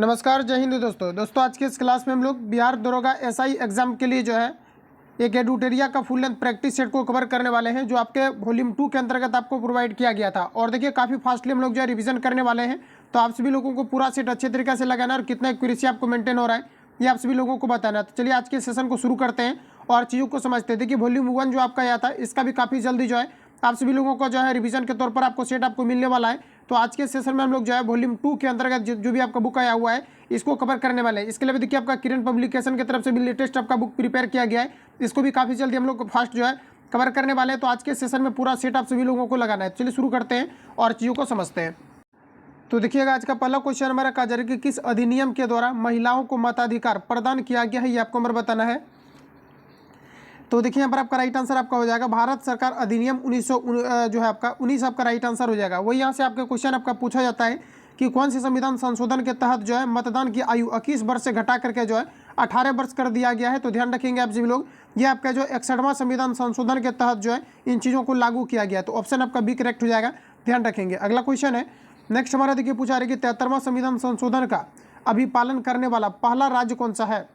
नमस्कार, जय हिंद दोस्तों आज के इस क्लास में हम लोग बिहार दरोगा एसआई एग्जाम के लिए जो है एक एडुटेरिया का फुल लेंथ प्रैक्टिस सेट को कवर करने वाले हैं, जो आपके वॉल्यूम 2 के अंतर्गत आपको प्रोवाइड किया गया था। और देखिए काफ़ी फास्टली हम लोग जो है रिवीजन करने वाले हैं, तो आप सभी लोगों को पूरा सेट अच्छे तरीके से लगाना और कितना एक्यूरेसी आपको मेंटेन हो रहा है ये आप सभी लोगों को बताना। तो चलिए आज के सेशन को शुरू करते हैं और चीज़ों को समझते हैं। देखिए वॉल्यूम 1 जो आपका आया था, इसका भी काफ़ी जल्दी जो है आप सभी लोगों को जो है रिवीजन के तौर पर आपको सेट आपको मिलने वाला है। तो आज के सेशन में हम लोग जो है वॉल्यूम 2 के अंतर्गत जो भी आपका बुक आया हुआ है इसको कवर करने वाले हैं। इसके लिए भी देखिए आपका किरण पब्लिकेशन की तरफ से भी लेटेस्ट आपका बुक प्रिपेयर किया गया है, इसको भी काफ़ी जल्दी हम लोग फास्ट जो है कवर करने वाले हैं। तो आज के सेशन में पूरा सेट आप सभी लोगों को लगाना है। चलिए शुरू करते हैं और चीज़ों को समझते हैं। तो देखिएगा आज का पहला क्वेश्चन हमारा कहा जा रहा है कि किस अधिनियम के द्वारा महिलाओं को मताधिकार प्रदान किया गया है, ये आपको हमारा बताना है। तो देखिए यहाँ पर आपका राइट आंसर आपका हो जाएगा भारत सरकार अधिनियम 1900 जो है आपका 19 आपका राइट आंसर हो जाएगा। वही यहाँ से आपका क्वेश्चन आपका पूछा जाता है कि कौन सी संविधान संशोधन के तहत जो है मतदान की आयु 21 वर्ष से घटा करके जो है 18 वर्ष कर दिया गया है। तो ध्यान रखेंगे आप सभी लोग, ये आपका जो 61वां संविधान संशोधन के तहत जो है इन चीज़ों को लागू किया गया। तो ऑप्शन आपका बी करेक्ट हो जाएगा, ध्यान रखेंगे। अगला क्वेश्चन है नेक्स्ट हमारा देखिए पूछा रहे कि 73वां संविधान संशोधन का अभिपालन करने वाला पहला राज्य कौन सा है।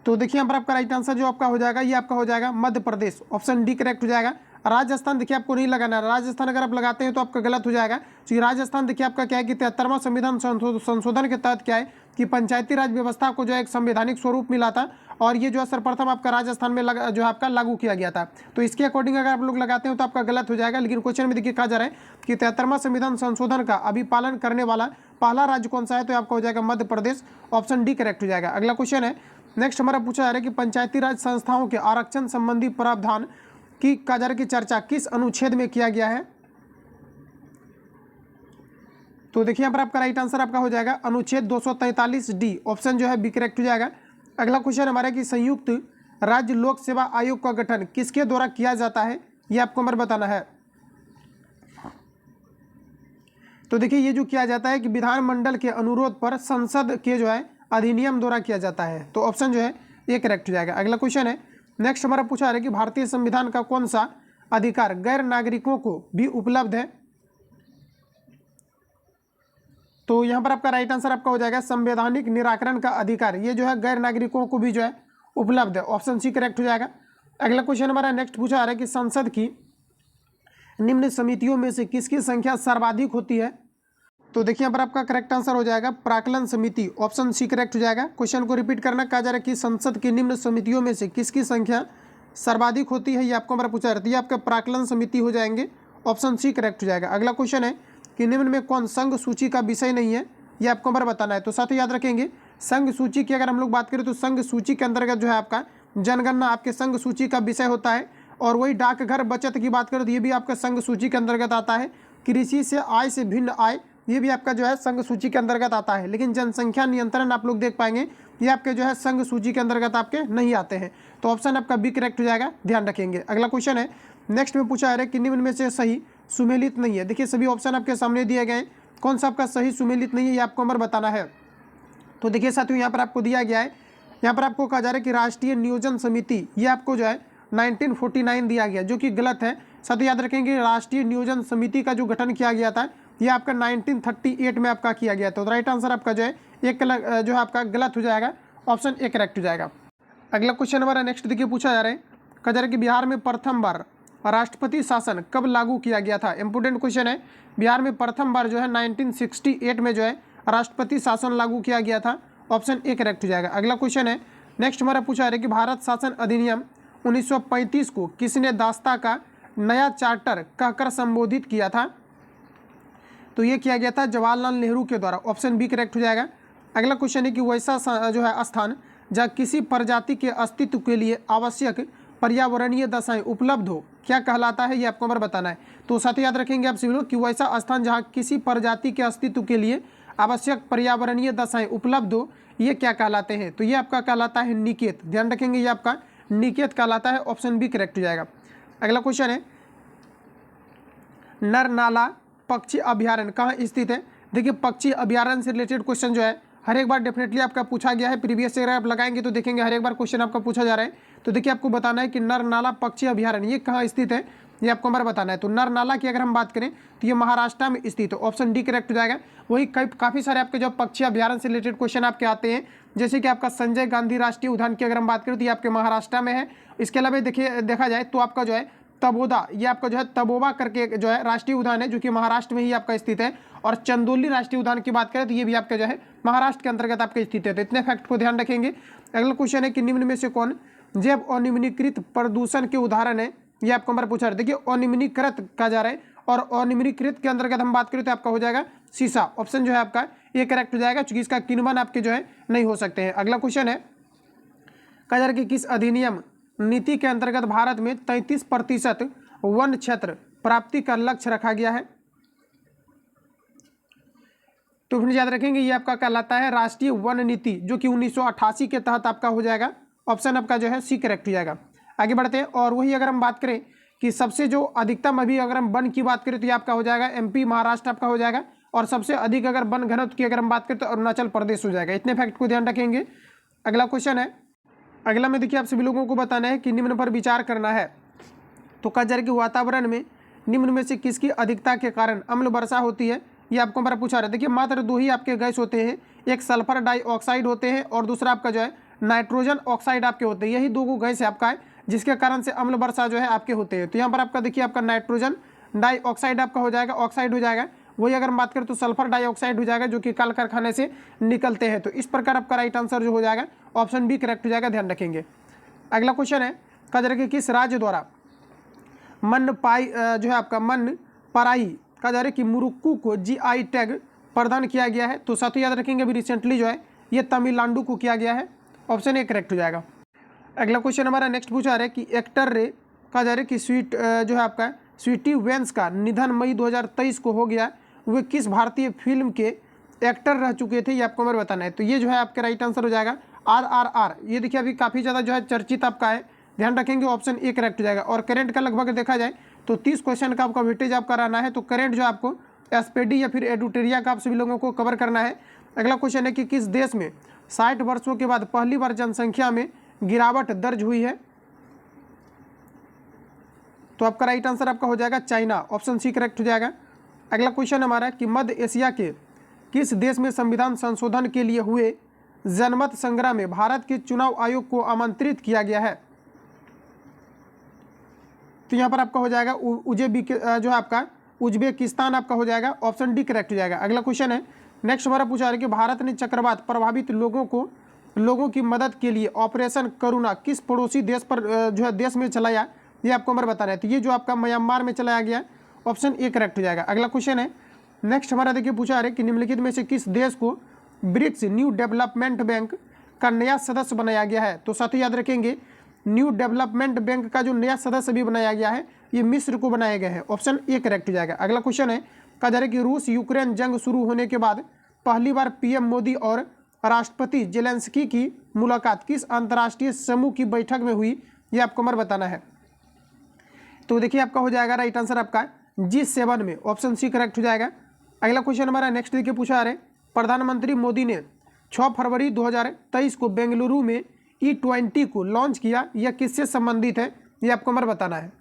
तो देखिए यहाँ पर आपका राइट आंसर जो आपका हो जाएगा ये आपका हो जाएगा Madhya Pradesh, option D correct हो जाएगा। राजस्थान देखिए आपको नहीं लगाना है, राजस्थान अगर आप लगाते हैं तो आपका गलत हो जाएगा। क्योंकि राजस्थान देखिए आपका क्या है कि 73वां संविधान संशोधन के तहत क्या है कि पंचायती राज व्यवस्था को जो है एक संवैधानिक स्वरूप मिला था और ये जो है सर्वप्रथम आपका राजस्थान में जो है आपका लागू किया गया था। तो इसके अकॉर्डिंग अगर आप लोग लगाते हैं तो आपका गलत हो जाएगा। लेकिन क्वेश्चन में देखिए कहा जा रहा है कि 73वां संविधान संशोधन का अभिपालन करने वाला पहला राज्य कौन सा है, तो आपका हो जाएगा Madhya Pradesh, option D correct हो जाएगा। अगला क्वेश्चन है नेक्स्ट हमारा पूछा जा रहा है कि पंचायती राज संस्थाओं के आरक्षण संबंधी प्रावधान की कहा जा रहा है कि चर्चा किस अनुच्छेद में किया गया है। तो देखिए यहाँ पर आपका राइट आंसर आपका हो जाएगा अनुच्छेद 243 डी, ऑप्शन जो है बी करेक्ट हो जाएगा। अगला क्वेश्चन हमारा कि संयुक्त राज्य लोक सेवा आयोग का गठन किसके द्वारा किया जाता है, ये आपको हमारे बताना है। तो देखिए ये जो किया जाता है कि विधानमंडल के अनुरोध पर संसद के जो है अधिनियम द्वारा किया जाता है। तो ऑप्शन जो है ये करेक्ट हो जाएगा। अगला क्वेश्चन है नेक्स्ट हमारा पूछा है कि भारतीय संविधान का कौन सा अधिकार गैर नागरिकों को भी उपलब्ध है। तो यहाँ पर आपका राइट आंसर आपका हो जाएगा संवैधानिक निराकरण का अधिकार, ये जो है गैर नागरिकों को भी जो है उपलब्ध है, ऑप्शन सी करेक्ट हो जाएगा। अगला क्वेश्चन हमारा नेक्स्ट पूछा जा रहा है कि संसद की निम्न समितियों में से किसकी संख्या सर्वाधिक होती है। तो देखिए यहाँ पर आपका करेक्ट आंसर हो जाएगा प्राक्कलन समिति, ऑप्शन सी करेक्ट हो जाएगा। क्वेश्चन को रिपीट करना कहा जा रहा है कि संसद की निम्न समितियों में से किसकी संख्या सर्वाधिक होती है, ये आपको हमारा पूछा रहती है, आपका प्राक्कलन समिति हो जाएंगे, ऑप्शन सी करेक्ट हो जाएगा। अगला क्वेश्चन है कि निम्न में कौन संघ सूची का विषय नहीं है, ये आपको हमारा बताना है। तो साथ ही याद रखेंगे संघ सूची की अगर हम लोग बात करें तो संघ सूची के अंतर्गत जो है आपका जनगणना आपके संघ सूची का विषय होता है। और वही डाकघर बचत की बात करें तो ये भी आपका संघ सूची के अंतर्गत आता है। कृषि से आय से भिन्न आय ये भी आपका जो है संघ सूची के अंतर्गत आता है। लेकिन जनसंख्या नियंत्रण आप लोग देख पाएंगे ये आपके जो है संघ सूची के अंतर्गत आपके नहीं आते हैं। तो ऑप्शन आपका बी करेक्ट हो जाएगा, ध्यान रखेंगे। अगला क्वेश्चन है नेक्स्ट में पूछा है कि निम्न में से सही सुमेलित नहीं है। देखिए सभी ऑप्शन आपके सामने दिए गए हैं, कौन सा आपका सही सुमेलित नहीं है ये आपको हमारा बताना है। तो देखिए साथियों यहाँ पर आपको दिया गया है, यहाँ पर आपको कहा जा रहा है कि राष्ट्रीय नियोजन समिति ये आपको जो है 1949 दिया गया, जो कि गलत है। साथ ही याद रखेंगे राष्ट्रीय नियोजन समिति का जो गठन किया गया था ये आपका 1938 में आपका किया गया था। तो राइट आंसर आपका जो है एक जो है आपका गलत हो जाएगा, ऑप्शन ए करेक्ट हो जाएगा। अगला क्वेश्चन हमारा नेक्स्ट देखिए पूछा जा रहा है कहा जा रहा है कि बिहार में प्रथम बार राष्ट्रपति शासन कब लागू किया गया था। इंपोर्टेंट क्वेश्चन है, बिहार में प्रथम बार जो है 1968 में जो है राष्ट्रपति शासन लागू किया गया था, ऑप्शन ए करेक्ट हो जाएगा। अगला क्वेश्चन है नेक्स्ट हमारा पूछा जा रहा है कि भारत शासन अधिनियम 1935 को किसने दास्ता का नया चार्टर कहकर संबोधित किया था। तो ये किया गया था जवाहरलाल नेहरू के द्वारा, ऑप्शन बी करेक्ट हो जाएगा। अगला क्वेश्चन है कि वैसा जो है स्थान जहाँ किसी प्रजाति के अस्तित्व के लिए आवश्यक पर्यावरणीय दशाएं उपलब्ध हो क्या कहलाता है, ये आपको हमारा बताना है। तो साथ ही याद रखेंगे आप सभी लोग कि वैसा स्थान जहाँ किसी प्रजाति के अस्तित्व के लिए आवश्यक पर्यावरणीय दशाएं उपलब्ध हो ये क्या कहलाते हैं। तो ये आपका कहलाता है निकेत, ध्यान रखेंगे ये आपका निकेत कहलाता है, ऑप्शन बी करेक्ट हो जाएगा। अगला क्वेश्चन है नरनाला पक्षी अभ्यारण्य कहाँ स्थित है। देखिए पक्षी अभ्यारण्य से रिलेटेड क्वेश्चन जो है हर एक बार डेफिनेटली आपका पूछा गया है, प्रीवियस ईयर आप लगाएंगे तो देखेंगे हर एक बार क्वेश्चन आपका पूछा जा रहा है। तो देखिए आपको बताना है कि नरनाला पक्षी अभ्यारण्य ये कहाँ स्थित है। ये आपको हमारा बताना है। तो नरनाला की अगर हम बात करें तो ये महाराष्ट्र में स्थित है, ऑप्शन डी करेक्ट हो जाएगा। वही काफ़ी सारे आपके जो पक्षी अभ्यारण्य से रिलेटेड क्वेश्चन आपके आते हैं, जैसे कि आपका संजय गांधी राष्ट्रीय उद्यान की अगर हम बात करें तो ये आपके महाराष्ट्र में है। इसके अलावा देखिए देखा जाए तो आपका जो है तबोदा, ये आपका जो है तबोबा करके जो है राष्ट्रीय उद्यान है जो कि महाराष्ट्र में ही आपका स्थित है। और चंदोली राष्ट्रीय उद्यान की बात करें तो ये भी आपका जो है महाराष्ट्र के अंतर्गत आपके स्थित है। तो इतने फैक्ट को ध्यान रखेंगे। अगला क्वेश्चन है कि निम्न में से कौन जैव अनिम्नीकृत प्रदूषण के उदाहरण है, ये आपको हमारा पूछा रहा है। देखिए अनिम्नीकृत कहा जा रहा है और अनिम्नीकृत के अंतर्गत हम बात करें तो आपका हो जाएगा शीशा, ऑप्शन जो है आपका ये करेक्ट हो जाएगा, क्योंकि इसका किन्वन आपके जो है नहीं हो सकते हैं। अगला क्वेश्चन है कहा जा रहा है कि किस अधिनियम नीति के अंतर्गत भारत में 33% वन क्षेत्र प्राप्ति का लक्ष्य रखा गया है। तो फिर याद रखेंगे ये आपका कहलाता है राष्ट्रीय वन नीति, जो कि 1988 के तहत आपका हो जाएगा, ऑप्शन आपका जो है सी करेक्ट हो जाएगा। आगे बढ़ते हैं। और वही अगर हम बात करें कि सबसे जो अधिकतम अभी अगर हम वन की बात करें तो ये आपका हो जाएगा एमपी महाराष्ट्र आपका हो जाएगा, और सबसे अधिक अगर वन घनत्व की अगर हम बात करें तो अरुणाचल प्रदेश हो जाएगा। इतने फैक्ट को ध्यान रखेंगे। अगला क्वेश्चन है, अगला में देखिए आप सभी लोगों को बताना है कि निम्न पर विचार करना है। तो कहा जा रहा है कि वातावरण में निम्न में से किसकी अधिकता के कारण अम्ल वर्षा होती है, ये आपको हमारा पूछा रहा है। देखिए मात्र दो ही आपके गैस होते हैं, एक सल्फर डाइऑक्साइड होते हैं और दूसरा आपका जो है नाइट्रोजन ऑक्साइड आपके होते हैं। यही दो गैस है आपका है जिसके कारण से अम्ल वर्षा जो है आपके होते हैं। तो यहाँ पर आपका देखिए आपका नाइट्रोजन डाइऑक्साइड आपका हो जाएगा, ऑक्साइड हो जाएगा। वही अगर हम बात करें तो सल्फर डाइऑक्साइड हो जाएगा, जो कि कल कारखाने से निकलते हैं। तो इस प्रकार आपका राइट आंसर जो हो जाएगा ऑप्शन बी करेक्ट हो जाएगा, ध्यान रखेंगे। अगला क्वेश्चन है कहा जा रहा है कि किस राज्य द्वारा मन पाई जो है आपका मन पराई कहा जा रहा है कि मुरुक्कू को जीआई टैग प्रदान किया गया है। तो साथ ही याद रखेंगे अभी रिसेंटली जो है ये तमिलनाडु को किया गया है, ऑप्शन ए करेक्ट हो जाएगा। अगला क्वेश्चन हमारा नेक्स्ट पूछा रहा है कि एक्टर रे कहा जा रहा है कि जो है आपका स्वीटी वेंस का निधन मई 2023 को हो गया। वे किस भारतीय फिल्म के एक्टर रह चुके थे, ये आपको हमें बताना है। तो ये जो है आपका राइट आंसर हो जाएगा RRR। ये देखिए अभी काफ़ी ज़्यादा जो है चर्चित आपका है, ध्यान रखेंगे, ऑप्शन ए करेक्ट हो जाएगा। और करंट का लगभग देखा जाए तो 30 क्वेश्चन का आपका वेटेज आपका रहना है। तो करंट जो आपको एसपीडी या फिर एडुटेरिया का आप सभी लोगों को कवर करना है। अगला क्वेश्चन है कि किस देश में 60 वर्षों के बाद पहली बार जनसंख्या में गिरावट दर्ज हुई है। तो आपका राइट आंसर आपका हो जाएगा चाइना, ऑप्शन सी करेक्ट हो जाएगा। अगला क्वेश्चन हमारा कि मध्य एशिया के किस देश में संविधान संशोधन के लिए हुए जनमत संग्रह में भारत के चुनाव आयोग को आमंत्रित किया गया है। तो यहाँ पर आपका हो जाएगा जो है आपका उज्बेकिस्तान आपका हो जाएगा, ऑप्शन डी करेक्ट हो जाएगा। अगला क्वेश्चन है नेक्स्ट हमारा पूछा रहा है कि भारत ने चक्रवात प्रभावित लोगों की मदद के लिए ऑपरेशन करुणा किस पड़ोसी देश पर जो है देश में चलाया, ये आपको हमारा बताना है। तो ये जो आपका म्यांमार में चलाया गया, ऑप्शन ए करेक्ट हो जाएगा। अगला क्वेश्चन है नेक्स्ट हमारा देखिए पूछा रहा है कि निम्नलिखित में से किस देश को ब्रिक्स न्यू डेवलपमेंट बैंक का नया सदस्य बनाया गया है। तो साथ ही याद रखेंगे न्यू डेवलपमेंट बैंक का जो नया सदस्य भी बनाया गया है ये मिस्र को बनाया गया है, ऑप्शन ए करेक्ट हो जाएगा। अगला क्वेश्चन है कहा जा रहा है कि रूस यूक्रेन जंग शुरू होने के बाद पहली बार पीएम मोदी और राष्ट्रपति जेलेंस्की की मुलाकात किस अंतर्राष्ट्रीय समूह की बैठक में हुई, ये आपको हमारा बताना है। तो देखिए आपका हो जाएगा राइट आंसर आपका G7 में, ऑप्शन सी करेक्ट हो जाएगा। अगला क्वेश्चन हमारा नेक्स्ट देखिए पूछा रहे प्रधानमंत्री मोदी ने 6 फरवरी 2023 को बेंगलुरु में E20 को लॉन्च किया, यह किससे संबंधित है, ये आपको हमारा बताना है।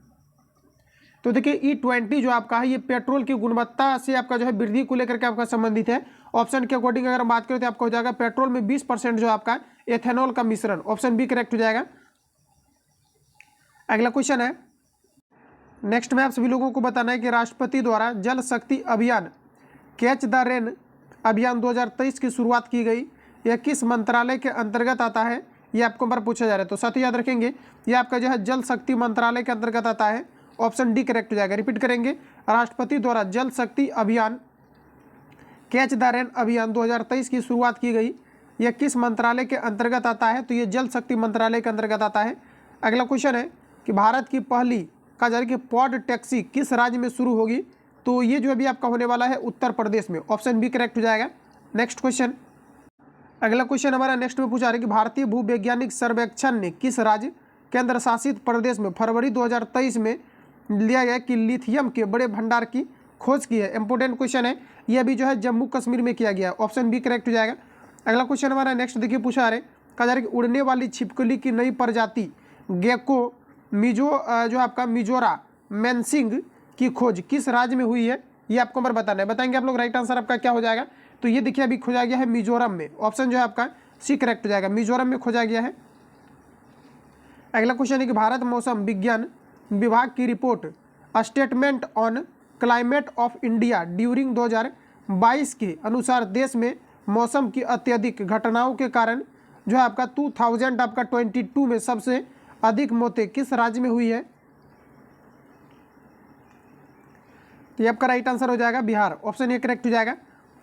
तो देखिए E20 जो आपका है ये पेट्रोल की गुणवत्ता से आपका जो है वृद्धि को लेकर के आपका संबंधित है। ऑप्शन के अकॉर्डिंग अगर हम बात करें तो आपका हो जाएगा पेट्रोल में 20% जो आपका एथेनॉल का मिश्रण, ऑप्शन बी करेक्ट हो जाएगा। अगला क्वेश्चन है नेक्स्ट में आप सभी लोगों को बताना है कि राष्ट्रपति द्वारा जल शक्ति अभियान कैच द रेन अभियान 2023 की शुरुआत की गई, यह किस मंत्रालय के अंतर्गत आता है, ये आपको बार पूछा जा रहा है। तो साथ ही याद रखेंगे ये आपका जो है जल शक्ति मंत्रालय के अंतर्गत आता है, ऑप्शन डी करेक्ट हो जाएगा। रिपीट करेंगे, राष्ट्रपति द्वारा जल शक्ति अभियान कैच द रेन अभियान 2023 की शुरुआत की गई, यह किस मंत्रालय के अंतर्गत आता है, तो ये जल शक्ति मंत्रालय के अंतर्गत आता है। अगला क्वेश्चन है कि भारत की पहली कहा जा रहा है कि पॉड टैक्सी किस राज्य में शुरू होगी, तो ये जो अभी आपका होने वाला है उत्तर प्रदेश में, ऑप्शन बी करेक्ट हो जाएगा। नेक्स्ट क्वेश्चन, अगला क्वेश्चन हमारा नेक्स्ट में पूछा रहा है कि भारतीय भूवैज्ञानिक सर्वेक्षण ने किस राज्य केंद्र शासित प्रदेश में फरवरी 2023 में लिया गया कि लिथियम के बड़े भंडार की खोज की है। इंपोर्टेंट क्वेश्चन है, ये अभी जो है जम्मू कश्मीर में किया गया, ऑप्शन बी करेक्ट हो जाएगा। अगला क्वेश्चन हमारा नेक्स्ट देखिए पूछा रहा है कहा जा रहा है कि उड़ने वाली छिपकली की नई प्रजाति गेको जो आपका मिजोरा मेंसिंग की खोज किस राज्य में हुई है, ये आपको नंबर बताना है। बताएंगे आप लोग। राइट आंसर आपका क्या हो जाएगा? तो ये देखिए अभी खोजा गया है मिजोरम में। ऑप्शन जो है आपका सी करेक्ट हो जाएगा, मिजोरम में खोजा गया है। अगला क्वेश्चन है कि भारत मौसम विज्ञान विभाग की report statement on climate of India during 2022 के अनुसार देश में मौसम की अत्यधिक घटनाओं के कारण जो है आपका 2022 में सबसे अधिक मौतें किस राज्य में हुई है? तो ये आपका राइट आंसर हो जाएगा बिहार। ऑप्शन ए करेक्ट हो जाएगा।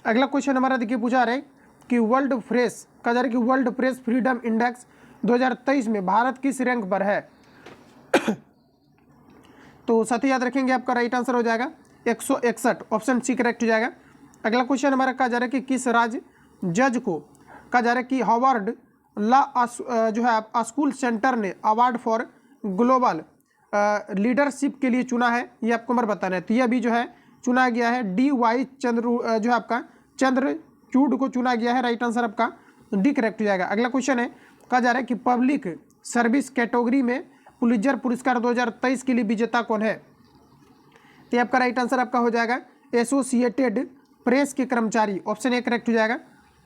अगला क्वेश्चन हमारा देखिए पूछा रहे कि वर्ल्ड प्रेस का जा रहा है कि वर्ल्ड प्रेस फ्रीडम इंडेक्स 2023 में भारत किस रैंक पर है? तो साथ ही याद रखेंगे आपका राइट आंसर हो जाएगा 161। ऑप्शन सी करेक्ट हो जाएगा। अगला क्वेश्चन हमारा कहा जा रहा है कि किस राज्य जज को कहा जा रहा है कि हार्वर्ड लॉ जो है स्कूल सेंटर ने अवार्ड फॉर ग्लोबल लीडरशिप के लिए चुना है, ये आपको नंबर बताना है। तो ये अभी जो है चुना गया है DY जो है आपका चंद्रचूड़ को चुना गया है। राइट आंसर आपका डी करेक्ट हो जाएगा। अगला क्वेश्चन है कहा जा रहा है कि पब्लिक सर्विस कैटेगरी में पुलित्जर पुरस्कार 2023 के लिए विजेता कौन है? तो आपका राइट आंसर आपका हो जाएगा एसोसिएटेड प्रेस के कर्मचारी। ऑप्शन ए करेक्ट हो जाएगा।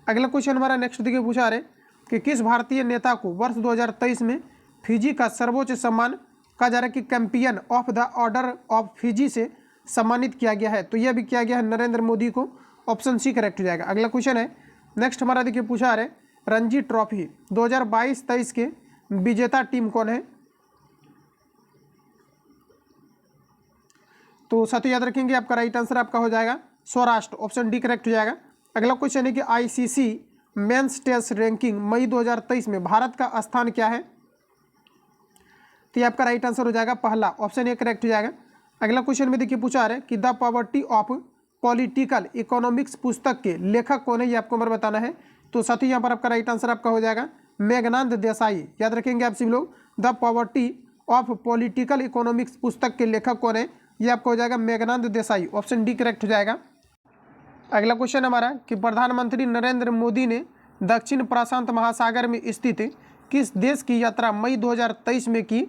अगला क्वेश्चन हमारा नेक्स्ट देखिए पूछा रहे कि किस भारतीय नेता को वर्ष 2023 में फिजी का सर्वोच्च सम्मान कहा जा रहा है कि champion of the order of Fiji से सम्मानित किया गया है? तो यह भी किया गया है नरेंद्र मोदी को। ऑप्शन सी करेक्ट हो जाएगा। अगला क्वेश्चन है नेक्स्ट हमारा देखिए पूछा रहे रणजी ट्रॉफी 2022-23 के विजेता टीम कौन है? तो साथ याद रखेंगे आपका राइट आंसर आपका हो जाएगा सौराष्ट्र। ऑप्शन डी करेक्ट हो जाएगा। अगला क्वेश्चन है कि ICC मेंस टेस्ट रैंकिंग मई 2023 में भारत का स्थान क्या है? तो ये आपका राइट आंसर हो जाएगा पहला। ऑप्शन ए करेक्ट हो जाएगा। अगला क्वेश्चन में देखिए पूछा रहे कि the poverty of political economics पुस्तक के लेखक कौन है, ये आपको नंबर बताना है। तो साथ ही यहाँ पर आपका राइट आंसर आपका हो जाएगा मेघनाद देसाई। याद रखेंगे आप सभी लोग। The poverty of political economics पुस्तक के लेखक कौन है, ये आपको हो जाएगा Meghnad Desai. Option D correct हो जाएगा। अगला क्वेश्चन हमारा कि प्रधानमंत्री नरेंद्र मोदी ने दक्षिण प्रशांत महासागर में स्थित किस देश की यात्रा मई 2023 में की?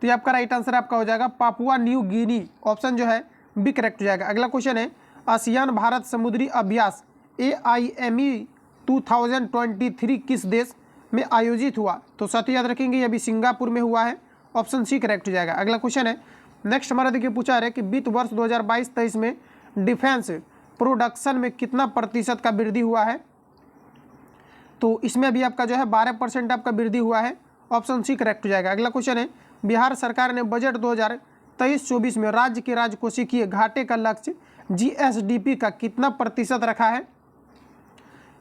तो ये आपका राइट आंसर आपका हो जाएगा पापुआ न्यू गिनी। ऑप्शन जो है बी करेक्ट हो जाएगा। अगला क्वेश्चन है आसियान भारत समुद्री अभ्यास AIME 2023 किस देश में आयोजित हुआ? तो साथ ही याद रखेंगे ये भी सिंगापुर में हुआ है। ऑप्शन सी करेक्ट हो जाएगा। अगला क्वेश्चन है नेक्स्ट हमारा देखिए पूछा है कि वित्त वर्ष 2022-23 में डिफेंस प्रोडक्शन में कितना प्रतिशत का वृद्धि हुआ है? तो इसमें भी आपका जो है 12% आपका वृद्धि हुआ है। ऑप्शन सी करेक्ट हो जाएगा। अगला क्वेश्चन है बिहार सरकार ने बजट 2023-24 में राज्य के राजकोषीय घाटे का लक्ष्य GSDP का कितना प्रतिशत रखा है?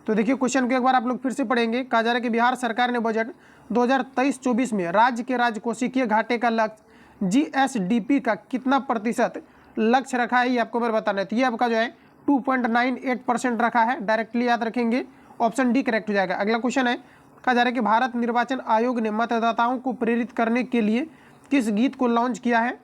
तो देखिए क्वेश्चन को एक बार आप लोग फिर से पढ़ेंगे। कहा जा रहा है कि बिहार सरकार ने बजट 2023-24 में राज्य के राजकोषीय घाटे का लक्ष्य GSDP का कितना प्रतिशत लक्ष्य रखा है, ये आपको मैं बताना है। तो ये आपका जो है 2.98% रखा है। डायरेक्टली याद रखेंगे। ऑप्शन डी करेक्ट हो जाएगा। अगला क्वेश्चन है कहा जा रहा है कि भारत निर्वाचन आयोग ने मतदाताओं को प्रेरित करने के लिए किस गीत को लॉन्च किया है?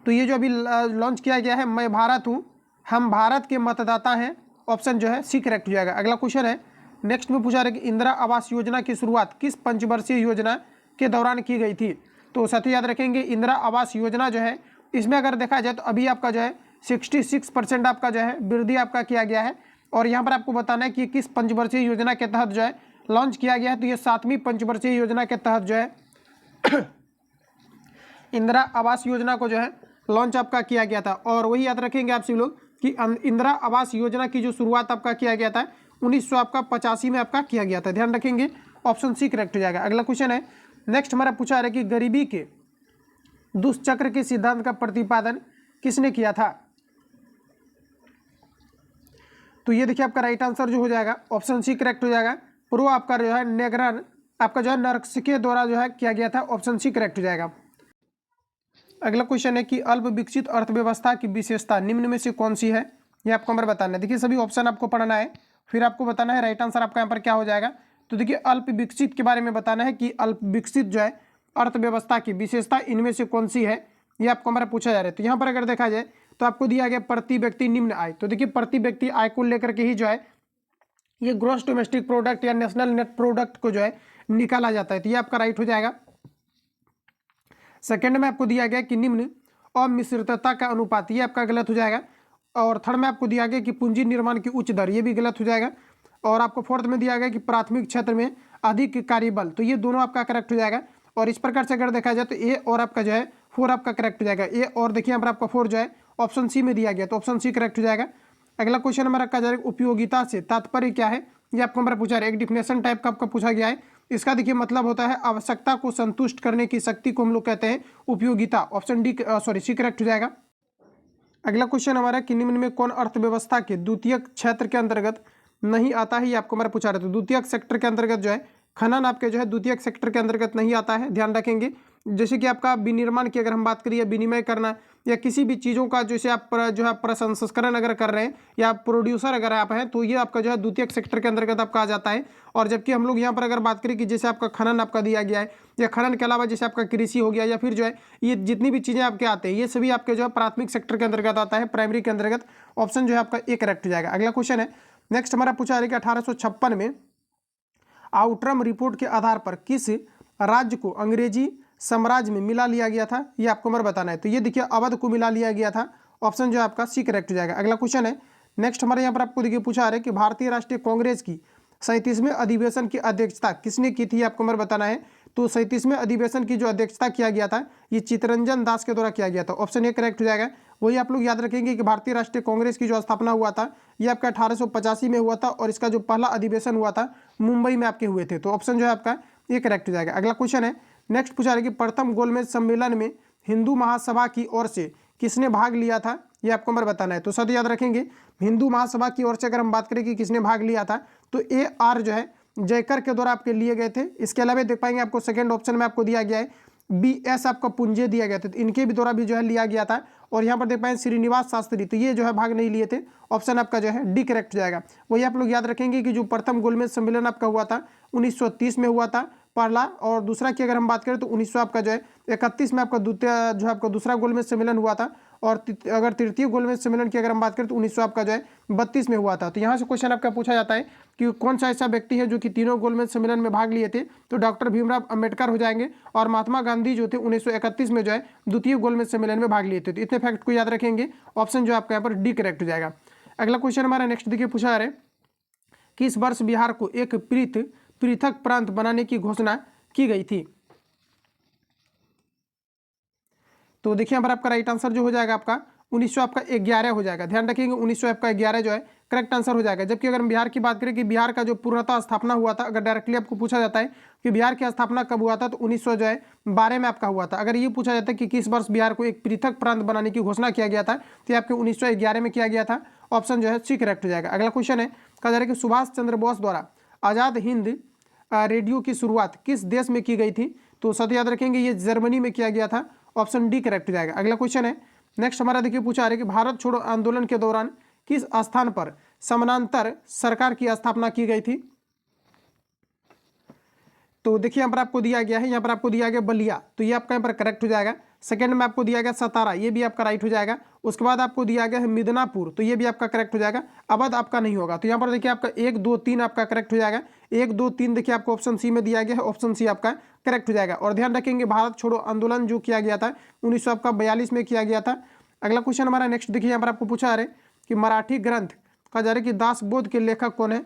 तो ये जो अभी लॉन्च किया गया है मैं भारत हूँ हम भारत के मतदाता हैं। ऑप्शन जो है सी करेक्ट हो जाएगा। अगला क्वेश्चन है नेक्स्ट में पूछा रहा है कि इंदिरा आवास योजना की शुरुआत किस पंचवर्षीय योजना के दौरान की गई थी? तो साथ ही याद रखेंगे इंदिरा आवास योजना जो है इसमें अगर देखा जाए तो अभी आपका जो है 66% आपका जो है वृद्धि आपका किया गया है। और यहाँ पर आपको बताना है कि किस पंचवर्षीय योजना के तहत जो है लॉन्च किया गया है। तो ये 7वीं पंचवर्षीय योजना के तहत जो है इंदिरा आवास योजना को जो है लॉन्च आपका किया गया था। और वही याद रखेंगे आप सभी लोग कि इंदिरा आवास योजना की जो शुरुआत आपका किया गया था 1985 में आपका किया गया था। ध्यान रखेंगे। ऑप्शन सी करेक्ट हो जाएगा। अगला क्वेश्चन है नेक्स्ट हमारा पूछा रहा है कि गरीबी के दुष्चक्र के सिद्धांत का प्रतिपादन किसने किया था? तो ये देखिए आपका राइट आंसर जो हो जाएगा ऑप्शन सी करेक्ट हो जाएगा। प्रो आपका जो है नेग्रन आपका जो है नर्स्के द्वारा जो है किया गया था। ऑप्शन सी करेक्ट हो जाएगा। अगला क्वेश्चन है कि अल्प विकसित अर्थव्यवस्था की विशेषता निम्न में से कौन सी है, ये आपको हमारे बताना है। देखिए सभी ऑप्शन आपको पढ़ना है फिर आपको बताना है राइट आंसर आपका यहाँ पर क्या हो जाएगा। तो देखिए अल्प विकसित के बारे में बताना है कि अल्प विकसित जो है अर्थव्यवस्था की विशेषता इनमें से कौन सी है, ये आपको हमारा पूछा जा रहा है। तो यहाँ पर अगर देखा जाए तो आपको दिया गया प्रति व्यक्ति निम्न आय। तो देखिए प्रति व्यक्ति आय को लेकर के ही जो है ये ग्रॉस डोमेस्टिक प्रोडक्ट या नेशनल नेट प्रोडक्ट को जो है निकाला जाता है। तो ये आपका राइट हो जाएगा। सेकंड में आपको दिया गया कि निम्न अमिश्रितता का अनुपात, ये आपका गलत हो जाएगा। और थर्ड में आपको दिया गया कि पूंजी निर्माण की उच्च दर, ये भी गलत हो जाएगा। और आपको फोर्थ में दिया गया कि प्राथमिक क्षेत्र में अधिक कार्यबल, तो ये दोनों आपका करेक्ट हो जाएगा। और इस प्रकार से अगर देखा जाए तो ए और आपका जो है 4 आपका करेक्ट हो जाएगा। ए और देखिए यहाँ पर आपका 4 जो है ऑप्शन सी में दिया गया, तो ऑप्शन सी करेक्ट हो जाएगा। अगला क्वेश्चन हमारा रखा जाएगा उपयोगिता से तात्पर्य क्या है, ये आपको हमारा पूछा है। एक डिफिनेशन टाइप का आपका पूछा गया है। इसका देखिए मतलब होता है आवश्यकता को संतुष्ट करने की शक्ति को हम लोग कहते हैं उपयोगिता। ऑप्शन डी सी करेक्ट हो जाएगा। अगला क्वेश्चन हमारा कि निम्न में कौन अर्थव्यवस्था के द्वितीयक क्षेत्र के अंतर्गत नहीं आता है, ये आपको हमारा पूछा रहा था। द्वितीयक सेक्टर के अंतर्गत जो है खनन आपके जो है द्वितीयक सेक्टर के अंतर्गत नहीं आता है, ध्यान रखेंगे। जैसे कि आपका विनिर्माण की अगर हम बात करिए, विनिमय करना या किसी भी चीज़ों का जैसे आप जो है प्रसंस्करण अगर कर रहे हैं या प्रोड्यूसर अगर आप हैं, तो ये आपका जो है द्वितीयक सेक्टर के अंतर्गत आपका आ जाता है। और जबकि हम लोग यहाँ पर अगर बात करें कि जैसे आपका खनन आपका दिया गया है, या खनन के अलावा जैसे आपका कृषि हो गया, या फिर जो है ये जितनी भी चीज़ें आपके आते हैं ये सभी आपके जो है प्राथमिक सेक्टर के अंतर्गत आता है, प्राइमरी के अंतर्गत। ऑप्शन जो है आपका ए करेक्ट हो जाएगा। अगला क्वेश्चन है नेक्स्ट हमारा पूछा है कि 1856 में आउटरम रिपोर्ट के आधार पर किस राज्य को अंग्रेजी साम्राज्य में मिला लिया गया था, ये आपको हमारा बताना है। तो ये देखिए अवध को मिला लिया गया था। ऑप्शन जो है आपका सी करेक्ट हो जाएगा। अगला क्वेश्चन है नेक्स्ट हमारे यहाँ पर आपको देखिए पूछा है कि भारतीय राष्ट्रीय कांग्रेस की 37वें अधिवेशन की अध्यक्षता किसने की थी, आपको हमारा बताना है। तो 37वें अधिवेशन की जो अध्यक्षता किया गया था ये चित्तरंजन दास के द्वारा किया गया था। ऑप्शन ए करेक्ट हो जाएगा। वही आप लोग याद रखेंगे कि भारतीय राष्ट्रीय कांग्रेस की जो स्थापना हुआ था ये आपका 1885 में हुआ था, और इसका जो पहला अधिवेशन हुआ था मुंबई में आपके हुए थे। तो ऑप्शन जो है आपका ये करेक्ट हो जाएगा। अगला क्वेश्चन है नेक्स्ट पूछा है कि प्रथम गोलमेज सम्मेलन में हिंदू महासभा की ओर से किसने भाग लिया था, ये आपको हमारे बताना है। तो सद याद रखेंगे हिंदू महासभा की ओर से अगर हम बात करें कि किसने भाग लिया था, तो ए आर जो है जयकर के द्वारा आपके लिए गए थे। इसके अलावा देख पाएंगे आपको सेकंड ऑप्शन में आपको दिया गया है बी एस आपका पुंजे दिया गया था, तो इनके भी द्वारा भी जो है लिया गया था। और यहाँ पर देख पाएंगे श्रीनिवास शास्त्री, तो ये जो है भाग नहीं लिए थे। ऑप्शन आपका जो है डी करेक्ट हो जाएगा। वही आप लोग याद रखेंगे कि जो प्रथम गोलमेज सम्मेलन आपका हुआ था 1930 में हुआ था पहला, और दूसरा की अगर हम बात करें तो 1900 आपका जो है 31 में आपका द्वितीय जो आपका दूसरा गोलमेज सम्मेलन हुआ था। और अगर तृतीय गोलमेज सम्मेलन की अगर हम बात करें तो 1900 आपका जो है 32 में हुआ था। तो यहाँ से क्वेश्चन आपका पूछा जाता है कि कौन सा ऐसा व्यक्ति है जो कि तीनों गोलमेज सम्मेलन में भाग लिए थे। तो डॉक्टर भीमराव अंबेडकर हो जाएंगे, और महात्मा गांधी जो थे 1931 में जो है द्वितीय गोलमेज सम्मेलन में भाग लिए थे। तो इतने फैक्ट को याद रखेंगे। ऑप्शन जो आपका यहाँ पर डी करेक्ट हो जाएगा। अगला क्वेश्चन हमारा नेक्स्ट देखिए पूछा जा रहा है किस वर्ष बिहार को एक पृथक प्रांत बनाने की घोषणा की गई थी। तो देखिए यहाँ पर आपका राइट आंसर जो हो जाएगा आपका 1911 हो जाएगा। ध्यान रखेंगे 1911 जो है करेक्ट आंसर हो जाएगा। जबकि अगर हम बिहार की बात करें कि बिहार का जो पूर्णतः स्थापना हुआ था, अगर डायरेक्टली आपको पूछा जाता है कि बिहार की स्थापना कब हुआ था, तो 1912 में आपका हुआ था। अगर ये पूछा जाता है कि किस वर्ष बिहार को एक पृथक प्रांत बनाने की घोषणा किया गया था, तो ये आपके 1911 में किया गया था। ऑप्शन जो है सी करेक्ट हो जाएगा। अगला क्वेश्चन है कहा जा रहा है कि सुभाष चंद्र बोस द्वारा आज़ाद हिंद रेडियो की शुरुआत किस देश में की गई थी। तो सद याद रखेंगे ये जर्मनी में किया गया था। ऑप्शन डी करेक्ट हो जाएगा। अगला क्वेश्चन है नेक्स्ट हमारा देखिए पूछा जा रहा है कि भारत छोड़ो आंदोलन के दौरान किस स्थान पर समानांतर सरकार की स्थापना की गई थी। तो देखिए यहाँ पर आपको दिया गया है, यहाँ पर आपको दिया गया बलिया, तो ये आपका यहाँ पर करेक्ट हो जाएगा। सेकंड में आपको दिया गया सतारा, ये भी आपका राइट हो जाएगा। उसके बाद आपको दिया गया है मिदनापुर, तो ये भी आपका करेक्ट हो जाएगा। अवध आपका नहीं होगा। तो यहाँ पर देखिए आपका 1 2 3 आपका करेक्ट हो जाएगा। 1 2 3 देखिए आपको ऑप्शन सी में दिया गया है, ऑप्शन सी आपका करेक्ट हो जाएगा। और ध्यान रखेंगे भारत छोड़ो आंदोलन जो किया गया था 1942 में किया गया था। अगला क्वेश्चन हमारा नेक्स्ट देखिए यहाँ पर आपको पूछा जा रहा है कि मराठी ग्रंथ कहा जा रहा है कि दासबोध के लेखक कौन है।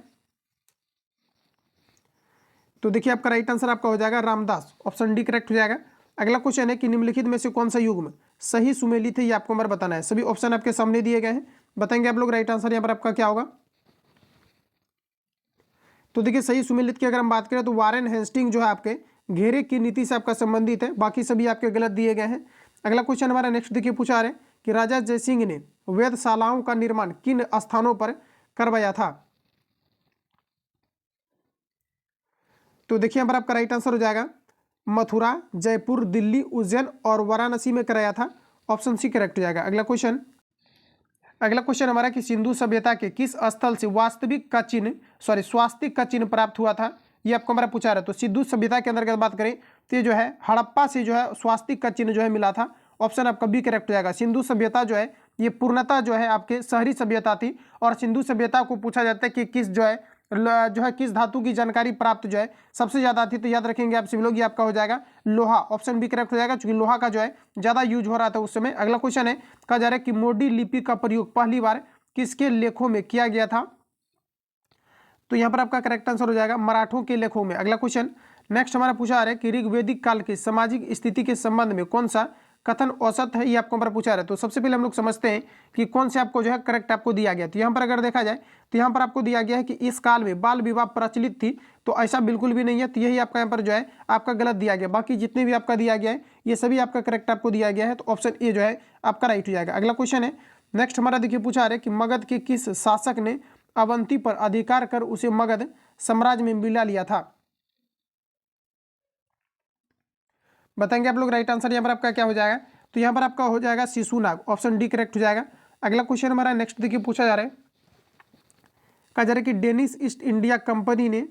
तो देखिए आपका राइट आंसर आपका हो जाएगा रामदास। ऑप्शन डी करेक्ट हो जाएगा। अगला क्वेश्चन है कि निम्नलिखित में से कौन सा युग्म सही सुमेलित है, ये आपको हमारा बताना है। सभी ऑप्शन आपके सामने दिए गए हैं, बताएंगे आप लोग राइट आंसर यहाँ पर आपका क्या होगा। तो देखिए सही सुमेलित की अगर हम बात करें तो वारेन हेस्टिंग जो है आपके घेरे की नीति से आपका संबंधित है, बाकी सभी आपके गलत दिए गए हैं। अगला क्वेश्चन हमारा नेक्स्ट देखिए पूछा आ रहे हैं कि राजा जयसिंह ने वेधशालाओं का निर्माण किन स्थानों पर करवाया था। तो देखिए यहाँ पर आपका राइट आंसर हो जाएगा मथुरा, जयपुर, दिल्ली, उज्जैन और वाराणसी में कराया था। ऑप्शन सी करेक्ट हो जाएगा। अगला क्वेश्चन हमारा कि सिंधु सभ्यता के किस स्थल से स्वास्तिक का चिन्ह प्राप्त हुआ था, ये आपको हमारा पूछा रहा है। तो सिंधु सभ्यता के अंतर्गत बात करें तो ये जो है हड़प्पा से जो है स्वास्तिक का चिन्ह जो है मिला था। ऑप्शन आपका बी करेक्ट हो जाएगा। सिंधु सभ्यता जो है ये पूर्णतः जो है आपके शहरी सभ्यता थी, और सिंधु सभ्यता को पूछा जाता है कि किस जो है जो है किस धातु की जानकारी प्राप्त जो है सबसे ज्यादा थी, तो याद रखेंगे आप सभी लोग, ये आपका हो जाएगा लोहा। ऑप्शन बी करेक्ट हो जाएगा, क्योंकि लोहा का जो है ज्यादा यूज हो रहा था उस समय। अगला क्वेश्चन है, कहा जा रहा है कि मोडी लिपि का प्रयोग पहली बार किसके लेखों में किया गया था? तो यहाँ पर आपका करेक्ट आंसर हो जाएगा मराठों के लेखों में। अगला क्वेश्चन नेक्स्ट हमारा पूछा जा रहा है कि ऋग्वेदिक काल की सामाजिक स्थिति के संबंध में कौन सा कथन औसत है, ये आपको हमारा पूछा रहा है। तो सबसे पहले हम लोग समझते हैं कि कौन से आपको जो है करेक्ट आपको दिया गया। तो यहाँ पर अगर देखा जाए तो यहाँ पर आपको दिया गया है कि इस काल में बाल विवाह प्रचलित थी, तो ऐसा बिल्कुल भी नहीं है। तो यही आपका यहाँ पर जो है आपका गलत दिया गया। बाकी जितने भी आपका दिया गया है ये सभी आपका करेक्ट आपको दिया गया है, तो ऑप्शन ए जो है आपका राइट हो जाएगा। अगला क्वेश्चन है नेक्स्ट हमारा देखिए पूछा रहा है कि मगध के किस शासक ने अवंती पर अधिकार कर उसे मगध साम्राज्य में मिला लिया था? बताएंगे आप लोग। राइट आंसर यहाँ पर आपका क्या हो जाएगा? तो यहाँ पर आपका हो जाएगा शिशुनाग। ऑप्शन डी करेक्ट हो जाएगा। अगला क्वेश्चन हमारा नेक्स्ट देखिए पूछा जा रहा है, कहा जा रहा है कि डेनिश ईस्ट इंडिया कंपनी ने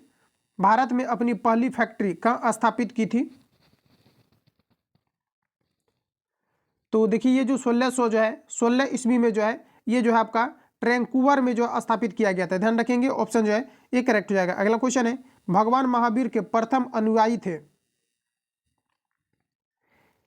भारत में अपनी पहली फैक्ट्री कहाँ स्थापित की थी? तो देखिए ये जो 1600 जो है 16 ईस्वी में जो है ये जो है आपका ट्रैंकूवर में जो स्थापित किया गया था। ध्यान रखेंगे, ऑप्शन जो है ये करेक्ट हो जाएगा। अगला क्वेश्चन है, भगवान महावीर के प्रथम अनुयायी थे?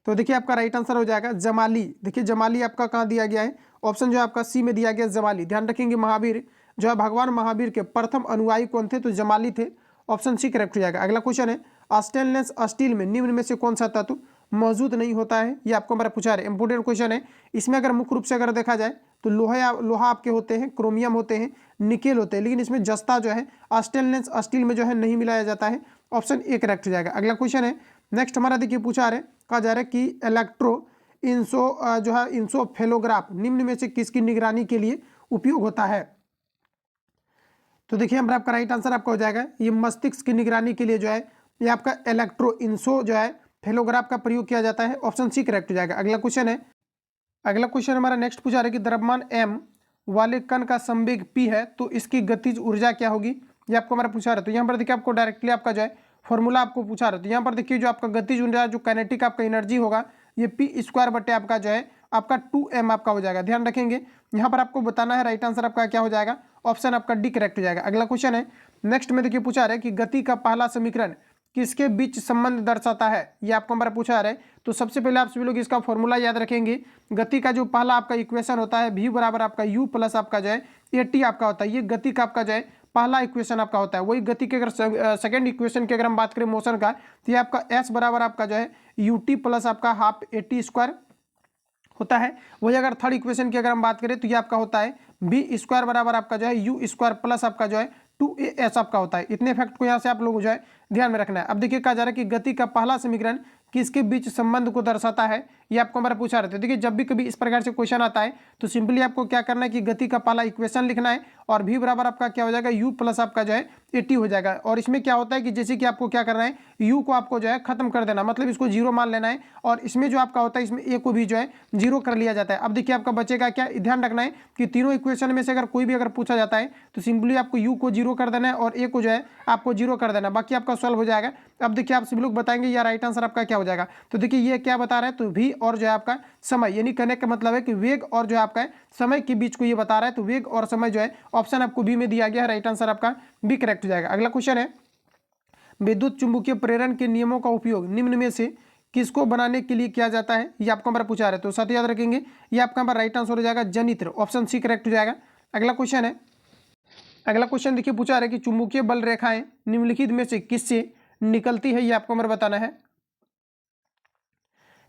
तो देखिए आपका राइट आंसर हो जाएगा जमाली। देखिए जमाली आपका कहाँ दिया गया है? ऑप्शन जो है आपका सी में दिया गया जमाली। ध्यान रखेंगे महावीर जो है भगवान महावीर के प्रथम अनुयायी कौन थे? तो जमाली थे। ऑप्शन सी करेक्ट हो जाएगा। अगला क्वेश्चन है, स्टेनलेस स्टील में निम्न में से कौन सा तत्व मौजूद नहीं होता है? ये आपको हमारा पूछा है, इंपोर्टेंट क्वेश्चन है। इसमें अगर मुख्य रूप से अगर देखा जाए तो लोहा आपके होते हैं, क्रोमियम होते हैं, निकेल होते हैं, लेकिन इसमें जस्ता जो है स्टेनलेस स्टील में जो है नहीं मिलाया जाता है। ऑप्शन ए करेक्ट हो जाएगा। अगला क्वेश्चन है नेक्स्ट हमारा देखिए पूछा है, कहा जा रहा है कि इलेक्ट्रो जो है इंसोफेलोग्राफ निम्न में से किसकी निगरानी के लिए उपयोग होता है? तो देखिए हमारा आपका राइट आंसर आपका हो जाएगा ये मस्तिष्क की निगरानी के लिए जो है ये आपका इलेक्ट्रो इंसो जो है फेलोग्राफ का प्रयोग किया जाता है। ऑप्शन सी करेक्ट हो जाएगा। अगला क्वेश्चन है, अगला क्वेश्चन हमारा नेक्स्ट पूछा रहा है कि द्रव्यमान m वाले कण का संवेग p है, तो इसकी गतिज ऊर्जा क्या होगी? ये आपको हमारा पूछा रहा है। तो यहाँ पर देखिए आपको डायरेक्टली आपका जो है फॉर्मूला आपको पूछा रहा है। तो यहाँ पर देखिए जो आपका गतिज ऊर्जा जो काइनेटिक आपका एनर्जी होगा ये p² बटे आपका जो है आपका 2m आपका हो जाएगा। ध्यान रखेंगे यहाँ पर आपको बताना है राइट आंसर आपका क्या हो जाएगा। ऑप्शन आपका डी करेक्ट हो जाएगा। अगला क्वेश्चन है नेक्स्ट में देखिए पूछा रहा है कि गति का पहला समीकरण किसके बीच संबंध दर्शाता है? ये आपको हमारा पूछा रहा है। तो सबसे पहले आप सभी लोग इसका फॉर्मूला याद रखेंगे। गति का जो पहला आपका इक्वेशन होता है v बराबर आपका u प्लस आपका जो है at आपका होता है। ये गति का आपका जो है पहला इक्वेशन आपका होता है। वही गति के अगर सेकंड इक्वेशन की अगर हम बात करें मोशन का, तो ये आपका s बराबर आपका जो है ut प्लस आपका हाफ at² होता है। वही अगर थर्ड इक्वेशन की अगर हम बात करें तो ये आपका होता है b² बराबर आपका जो है u² प्लस आपका जो है 2as आपका होता है। इतने फैक्ट को यहाँ से आप लोग जो है ध्यान में रखना है। अब देखिए कहा जा रहा है कि गति का पहला समीकरण किसके बीच संबंध को दर्शाता है? ये आपको हमारा पूछा रहता है। देखिए जब भी कभी इस प्रकार से क्वेश्चन आता है तो सिंपली आपको क्या करना है कि गति का पहला इक्वेशन लिखना है और v बराबर आपका क्या हो जाएगा u प्लस आपका जो है 80 हो जाएगा। और इसमें क्या होता है कि जैसे कि आपको क्या करना है u को आपको जो है खत्म कर देना, मतलब इसको जीरो मान लेना है। और इसमें जो आपका होता है इसमें a को भी जो है जीरो कर लिया जाता है। अब देखिए आपका बचेगा क्या, ध्यान रखना है कि तीनों इक्वेशन में से अगर कोई भी अगर पूछा जाता है तो सिंपली आपको u को जीरो कर देना है और a को जो है आपको जीरो कर देना, बाकी आपका सॉल्व हो जाएगा। अब देखिए आप सभी लोग बताएंगे या राइट आंसर आपका क्या हो जाएगा। तो देखिए ये क्या बता रहा है, तो v और जो है आपका समय, यानी कहने का मतलब है कि वेग और जो है आपका समय के बीच को ये बता रहा है। तो वेग और समय जो है ऑप्शन आपको बी में दिया गया है। राइट आंसर आपका बी करेक्ट हो जाएगा। अगला क्वेश्चन है, विद्युत चुंबकीय प्रेरण के नियमों का उपयोग निम्न में से किसको बनाने के लिए किया जाता है? ये आपको हमारा पूछा रहा है। तो साथ याद रखेंगे ये आपका हमारा राइट आंसर हो जाएगा जनित्र। ऑप्शन सी करेक्ट हो जाएगा। अगला क्वेश्चन है, अगला क्वेश्चन देखिए पूछा रहा है कि चुंबकीय बल रेखाएं निम्नलिखित में से किससे निकलती है? ये आपको हमारा बताना है।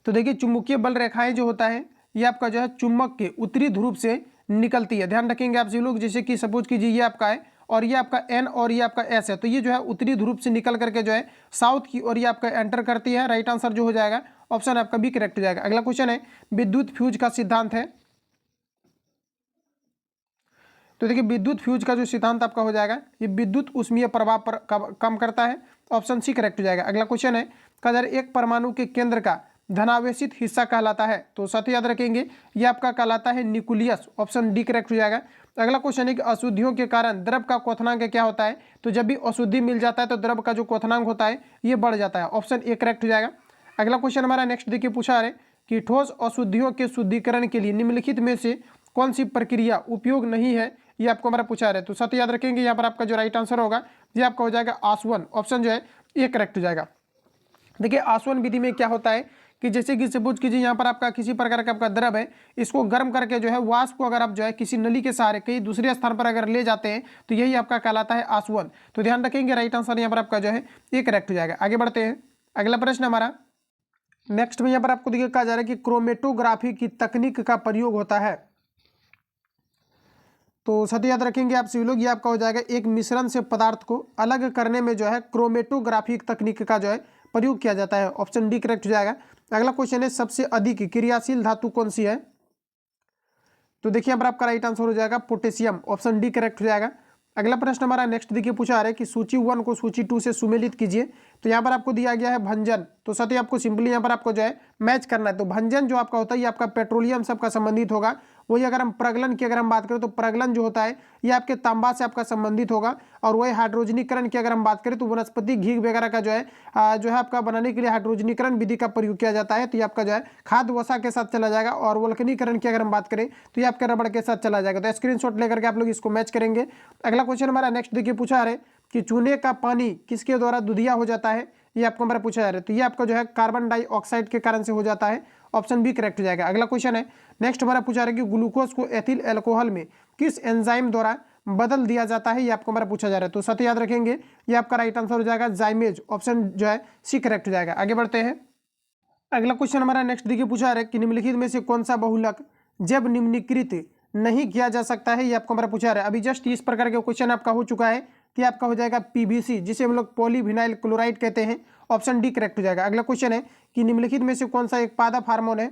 तो देखिए चुंबकीय बल रेखाएं जो होता है ये आपका जो है चुंबक के उत्तरी ध्रुव से निकलती है। ध्यान रखेंगे आप सभी लोग, जैसे कि सपोज कीजिए ये आपका है और ये आपका एन और ये आपका एस है, तो ये जो है उत्तरी ध्रुव से निकल करके जो है साउथ की और ये आपका एंटर करती है। राइट आंसर जो हो जाएगा ऑप्शन आपका बी करेक्ट हो जाएगा। अगला क्वेश्चन है, विद्युत फ्यूज का सिद्धांत है। तो देखिए विद्युत फ्यूज का जो सिद्धांत आपका हो जाएगा ये विद्युत ऊष्मीय प्रभाव पर कम करता है। ऑप्शन सी करेक्ट हो जाएगा। अगला क्वेश्चन है, कहा एक परमाणु के केंद्र का धनावेशित हिस्सा कहलाता है। तो साथ ही याद रखेंगे ये आपका कहलाता है न्यूक्लियस। ऑप्शन डी करेक्ट हो जाएगा। अगला क्वेश्चन है कि अशुद्धियों के कारण द्रव का क्वथनांक क्या होता है? तो जब भी अशुद्धि मिल जाता है तो द्रव का जो क्वथनांक होता है ये बढ़ जाता है। ऑप्शन ए करेक्ट हो जाएगा। अगला क्वेश्चन हमारा नेक्स्ट देखिए पूछा है कि ठोस अशुद्धियों के शुद्धिकरण के लिए निम्नलिखित में से कौन सी प्रक्रिया उपयोग नहीं है? ये आपको हमारा पूछा रहे। तो साथ याद रखेंगे यहाँ पर आपका जो राइट आंसर होगा ये आपका हो जाएगा आसवन, ऑप्शन जो है ये करेक्ट हो जाएगा। देखिए आसवन विधि में क्या होता है कि जैसे कि सपोज कीजिए यहाँ पर आपका किसी प्रकार का आपका द्रव है, इसको गर्म करके जो है वाष्प को अगर आप जो है किसी नली के सहारे कहीं दूसरे स्थान पर अगर ले जाते हैं तो यही आपका कहलाता है आसवन। तो ध्यान रखेंगे राइट आंसर यहाँ पर आपका जो है ये करेक्ट हो जाएगा। आगे बढ़ते हैं, अगला प्रश्न हमारा नेक्स्ट में यहाँ पर आपको देखिए कहा जा रहा है कि क्रोमेटोग्राफी की तकनीक का प्रयोग होता है। तो साथ याद रखेंगे आप सभी लोग ये आपका हो जाएगा एक मिश्रण से पदार्थ को अलग करने में जो है क्रोमेटोग्राफी तकनीक का जो है प्रयोग किया जाता है, ऑप्शन डी करेक्ट हो जाएगा। अगला क्वेश्चन है सबसे अधिक क्रियाशील धातु कौन सी है? तो देखिए यहाँ पर आपका राइट आंसर हो जाएगा पोटेशियम, ऑप्शन डी करेक्ट हो जाएगा। अगला प्रश्न हमारा नेक्स्ट देखिए पूछा आ रहा है कि सूची 1 को सूची 2 से सुमेलित कीजिए। तो यहाँ पर आपको दिया गया है भंजन, तो साथ ही आपको सिंपली यहाँ पर आपको जो है मैच करना है। तो भंजन जो आपका होता है ये आपका पेट्रोलियम से आपका संबंधित होगा। वही अगर हम प्रगलन की अगर हम बात करें तो प्रगलन जो होता है ये आपके तांबा से आपका संबंधित होगा। और वही हाइड्रोजनीकरण की अगर हम बात करें तो वनस्पति घी वगैरह का जो है आपका बनाने के लिए हाइड्रोजनीकरण विधि का प्रयोग किया जाता है। तो ये आपका जो है खाद्य वसा के साथ चला जाएगा। और वल्कनीकरण की अगर हम बात करें तो ये आपके रबड़ के साथ चला जाएगा। तो स्क्रीनशॉट लेकर के आप लोग इसको मैच करेंगे। अगला क्वेश्चन हमारा नेक्स्ट देखिए पूछा है कि चूने का पानी किसके द्वारा दुधिया हो जाता है? ये आपको हमारा पूछा जा रहा है। तो ये आपका जो है कार्बन डाइऑक्साइड के कारण से हो जाता है, ऑप्शन बी करेक्ट हो जाएगा। अगला क्वेश्चन है नेक्स्ट हमारा पूछा रहा है कि ग्लूकोज को एथिल अल्कोहल में किस एंजाइम द्वारा बदल दिया जाता है? ये आपको हमारा पूछा जा रहा है। तो साथ याद रखेंगे ये आपका राइट आंसर हो जाएगा जाइमेज, ऑप्शन जो है सी करेक्ट हो जाएगा। आगे बढ़ते हैं, अगला क्वेश्चन हमारा नेक्स्ट देखिए पूछा रहा है कि निम्नलिखित में से कौन सा बहुलक जब निम्नीकृत नहीं किया जा सकता है? ये आपको हमारा पूछा रहा है। अभी जस्ट इस प्रकार का क्वेश्चन आपका हो चुका है कि आपका हो जाएगा पीवीसी, जिसे हम लोग पॉलीविनाइल क्लोराइड कहते हैं, ऑप्शन डी करेक्ट हो जाएगा। अगला क्वेश्चन है कि निम्नलिखित में से कौन सा एक पादप हार्मोन है?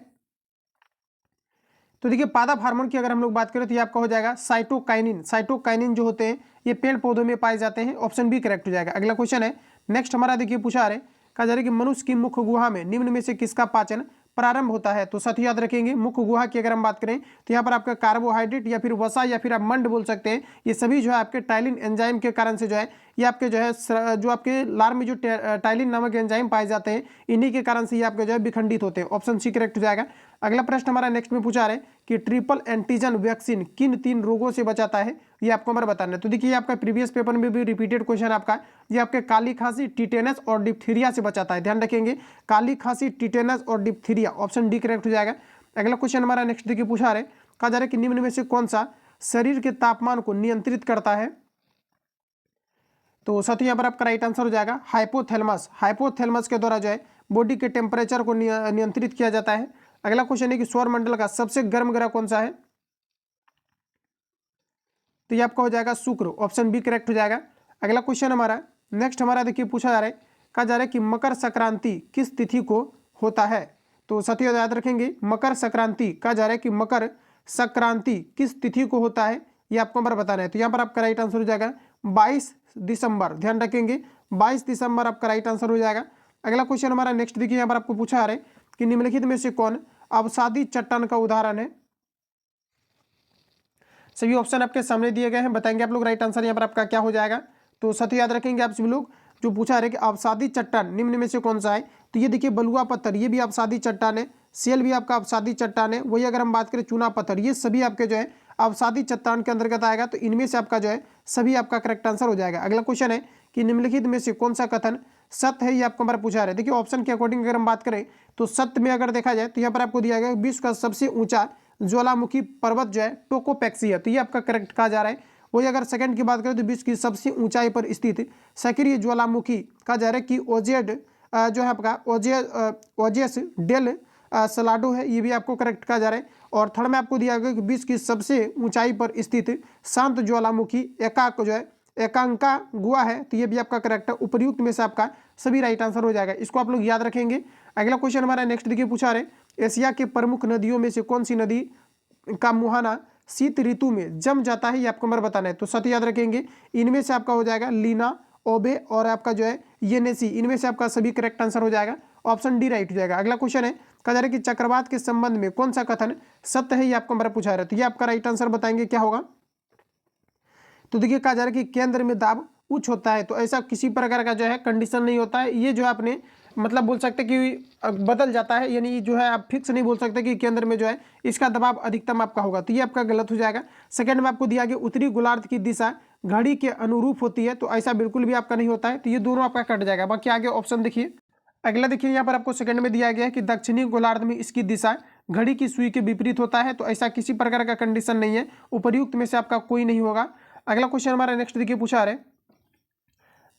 तो देखिए पादप हार्मोन की अगर हम लोग बात करें तो ये आपका हो जाएगा साइटोकाइनिन। साइटोकाइनिन जो होते हैं ये पेड़ पौधों में पाए जाते हैं, ऑप्शन बी करेक्ट हो जाएगा। अगला क्वेश्चन है नेक्स्ट हमारा देखिए पूछा रहे कहा जा रहा है कि मनुष्य की मुख्य गुहा में निम्न में से किसका पाचन प्रारंभ होता है? तो साथ याद रखेंगे मुख्य गुहा की अगर हम बात करें तो यहाँ पर आपका कार्बोहाइड्रेट या फिर वसा या फिर आप मंड बोल सकते हैं, ये सभी जो है आपके टाइलिन एंजाइम के कारण से जो है ये आपके जो है जो आपके लार में जो टाइलिन नामक एंजाइम पाए जाते हैं इन्हीं के कारण से ये आपके जो है विखंडित होते हैं, ऑप्शन सी करेक्ट हो जाएगा। अगला प्रश्न हमारा नेक्स्ट में पूछा रहे कि ट्रिपल एंटीजन वैक्सीन किन 3 रोगों से बचाता है? ये आपको हमारा बताना है। तो देखिए आपका प्रीवियस पेपर में भी रिपीटेड क्वेश्चन आपका ये आपके काली खांसी, टिटेनस और डिप्थीरिया से बचाता है। ध्यान रखेंगे काली खांसी, टिटेनस और डिप्थीरिया, ऑप्शन डी करेक्ट हो जाएगा। अगला क्वेश्चन हमारा नेक्स्ट देखिए पूछा रहे कहा जा रहा है कि निम्न में से कौन सा शरीर के तापमान को नियंत्रित करता है? तो साथ ही यहाँ पर आपका राइट आंसर हो जाएगा हाइपोथैलेमस। हाइपोथैलेमस के द्वारा जो है बॉडी के टेम्परेचर को नियंत्रित किया जाता है। अगला क्वेश्चन है कि सौर मंडल का सबसे गर्म ग्रह कौन सा है? तो ये आपका हो जाएगा शुक्र, ऑप्शन बी करेक्ट हो जाएगा। अगला क्वेश्चन हमारा नेक्स्ट हमारा देखिए पूछा जा रहा है कहा जा रहा है कि मकर संक्रांति किस तिथि को होता है? तो साथ ही याद रखेंगे मकर संक्रांति कहा जा रहा है कि मकर संक्रांति किस तिथि को होता है, ये आपको हमारा बताना है। तो यहाँ पर आपका राइट आंसर हो जाएगा 22 दिसंबर। ध्यान रखेंगे 22 दिसंबर आपका राइट आंसर हो जाएगा। अगला क्वेश्चन हमारा नेक्स्ट देखिए यहाँ पर आपको पूछा जा रहा है कि निम्नलिखित में से कौन अवसादी चट्टान का उदाहरण है? सभी ऑप्शन आपके सामने दिए गए हैं, बताएंगे आप लोग राइट आंसर यहाँ पर आपका क्या हो जाएगा। तो साथ ही याद रखेंगे आप सभी लोग जो पूछा है कि अवसादी चट्टान निम्न में से कौन सा है? तो ये देखिए बलुआ पत्थर, ये भी अवसादी चट्टान है। सेल भी आपका अवसादी चट्टान है। वही अगर हम बात करें चूना पत्थर, ये सभी आपके जो है अवसादी चट्टान के अंतर्गत आएगा। तो इनमें से आपका जो है सभी आपका करेक्ट आंसर हो जाएगा। अगला क्वेश्चन है कि निम्नलिखित में से कौन सा कथन सत्य है? ये आपको हमारा पूछा है। देखिए ऑप्शन के अकॉर्डिंग अगर हम बात करें तो सत्य में अगर देखा जाए तो यहाँ पर आपको दिया गया विश्व का सबसे ऊंचा ज्वालामुखी पर्वत जो है टोकोपेक्सी है। तो ये आपका करेक्ट कहा जा रहा है। वही अगर सेकंड की बात करें तो विश्व की सबसे ऊंचाई पर स्थित सक्रिय ज्वालामुखी कहा जा रहा है कि ओजेड जो है आपका ओजेस डेल सलाडो है, ये भी आपको करेक्ट कहा जा रहा है। और थर्ड में आपको दिया गया कि विश्व की सबसे ऊंचाई पर स्थित शांत ज्वालामुखी एकाक जो है एकांका गुआ है। तो ये भी आपका करेक्ट है। उपर्युक्त में से आपका सभी राइट आंसर हो जाएगा, इसको आप लोग याद रखेंगे। अगला क्वेश्चन हमारा नेक्स्ट देखिए पूछा रहे एशिया के प्रमुख नदियों में से कौन सी नदी का मुहाना शीत ऋतु में जम जाता है? ये आपको हमारा बताना है। तो साथ याद रखेंगे इनमें से आपका हो जाएगा लीना, ओबे और आपका जो है येनेसी, इनमें से आपका सभी करेक्ट आंसर हो जाएगा, ऑप्शन डी राइट हो जाएगा। अगला क्वेश्चन है कहा जा रहा है कि चक्रवात के संबंध में कौन सा कथन सत्य है? ये आपको हमारा पूछा रहा है। तो ये आपका राइट आंसर बताएंगे क्या होगा। तो देखिए कहा जा रहा है कि केंद्र में दाब उच्च होता है। तो ऐसा किसी प्रकार का जो है कंडीशन नहीं होता है। ये जो है अपने मतलब बोल सकते कि बदल जाता है, यानी जो है आप फिक्स नहीं बोल सकते कि केंद्र में जो है इसका दबाव अधिकतम आपका होगा, तो ये आपका गलत हो जाएगा। सेकंड में आपको दिया गया उत्तरी गोलार्ध की दिशा घड़ी के अनुरूप होती है, तो ऐसा बिल्कुल भी आपका नहीं होता है, तो ये दोनों आपका कट जाएगा। बाकी आगे ऑप्शन देखिए, अगला देखिए यहाँ पर आपको सेकंड में दिया गया है कि दक्षिणी गोलार्ध में इसकी दिशा घड़ी की सुई के विपरीत होता है, तो ऐसा किसी प्रकार का कंडीशन नहीं है, उपर्युक्त में से आपका कोई नहीं होगा। अगला क्वेश्चन हमारा नेक्स्ट देखिए पूछा रहे,